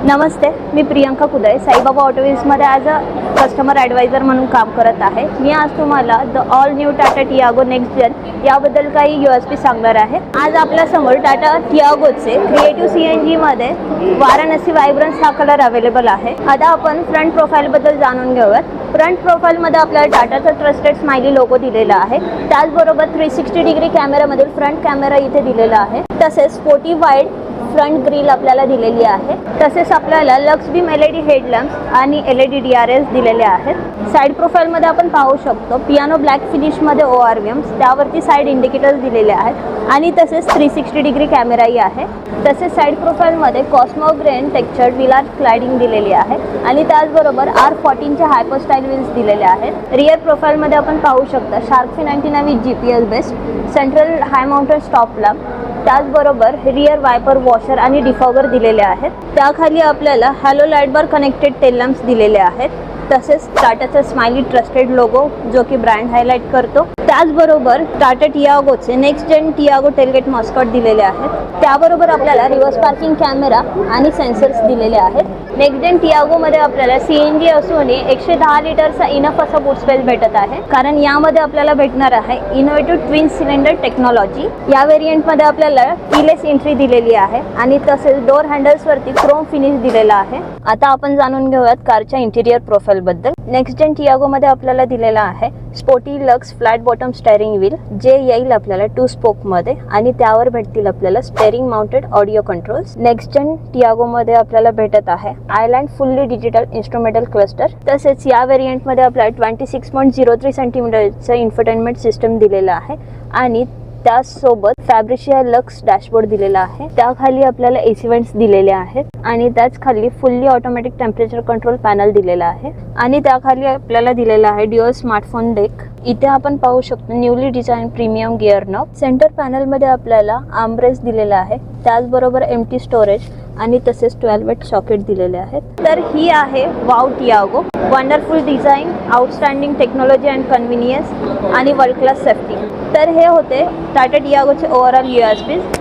नमस्ते, मी प्रियंका कुदय साईबाबा ऑटोव्हील्समध्ये as a customer advisor म्हणून काम करत आहे. मी आज तुम्हाला the all new Tata Tiago next gen याबद्दल काही USP सांगणार आहे. आज आपल्यासमोर टाटा टियागोचे क्रिएटिव्ह CNGमध्ये वाराणसी व्हायब्रन्स हा कलर अवेलेबल आहे. आता आपण फ्रंट प्रोफाईलबद्दल जाणून घेऊयात. फ्रंट प्रोफाईलमध्ये आपल्याला टाटाचा ट्रस्टेड स्माइली लोगो दिलेला आहे. त्याचबरोबर 360 डिग्री कॅमेरामधील फ्रंट कॅमेरा इथे दिलेला आहे. तसेच 40 वाईड फ्रंट ग्रिल आपल्याला दिलेली आहे. तसेच आपल्याला लक्स बीम LED हेडलॅम्प्स आणि LED DRLs दिलेले आहेत. साईड प्रोफाईलमध्ये आपण पाहू शकतो पियानो ब्लॅक फिनिशमध्ये ORVMs, त्यावरती साईड इंडिकेटर्स दिलेले आहेत आणि तसेच 360 डिग्री कॅमेराही आहे. तसेच साईड प्रोफाईलमध्ये कॉस्मो ग्रेन टेक्स्चर्ड व्हील क्लायडिंग दिलेली आहे आणि त्याचबरोबर R14चे हायपर स्टाईल व्हील्स दिलेले आहेत. रिअर प्रोफाईलमध्ये आपण पाहू शकता shark fin antenna with GPS based central high mounted stop lamp, त्याचबरोबर रिअर वायपर वॉशर आणि डिफॉगर दिलेले आहेत. त्याखाली आपल्याला halo light bar connected tail lamps दिलेले आहेत. तसेच टाटाचा स्माइली ट्रस्टेड लोगो जो की ब्रँड हायलाइट करतो. त्याचबरोबर टाटा टियागोचे next gen Tiago tailgate mascot दिलेले आहेत. त्याबरोबर आपल्याला रिव्हर्स पार्किंग कॅमेरा आणि सेन्सर्स दिलेले आहेत. नेक्स्ट जेन टियागोमध्ये आपल्याला CNG असूनही 110 लिटरचा इनफ असा बूट स्पेस भेटत आहे, कारण यामध्ये आपल्याला भेटणार आहे इनोव्हेटिव्ह ट्विन सिलेंडर टेक्नॉलॉजी. या व्हेरियंटमध्ये आपल्याला कीलेस एंट्री दिलेली आहे आणि तसेच डोर हँडल्सवरती क्रोम फिनिश दिलेला आहे. आता आपण जाणून घेऊयात कारच्या इंटिरियर प्रोफाईल बद्दल. नेक्स्ट जेन टियागोमध्ये आपल्याला दिलेला आहे sporty lux flat bottom steering wheel, जे येईल आपल्याला 2 स्पोकमध्ये आणि त्यावर भेटतील आपल्याला steering mounted audio controls. Next gen टियागोमध्ये आपल्याला भेटत आहे island fully digital instrumental cluster. तसेच या व्हेरियंटमध्ये आपल्याला 26.03 सेंटीमीटरचं इन्फोटेनमेंट सिस्टम दिलेलं आहे आणि त्याचसोबत फॅब्रिशिया लक्स डॅशबोर्ड दिलेला आहे. त्याखाली आपल्याला AC वेंट्स दिलेले आहेत आणि त्याच खाली fully automatic temperature control panel दिलेला आहे आणि त्याखाली आपल्याला दिलेला आहे ड्युअल स्मार्टफोन डेक. इथे आपण पाहू शकतो newly design premium gear knob. Centre पॅनलमध्ये आपल्याला आर्मरेस्ट दिलेला आहे, त्याचबरोबर एम्प्टी स्टोरेज आणि तसेच 12 वॉट सॉकेट दिलेले आहेत. तर ही आहे wow Tiago. Wonderful design, outstanding technology and convenience आणि वर्ल्ड क्लास सेफ्टी. तर हे होते टाटा टियागोचे ओव्हरऑल USPs.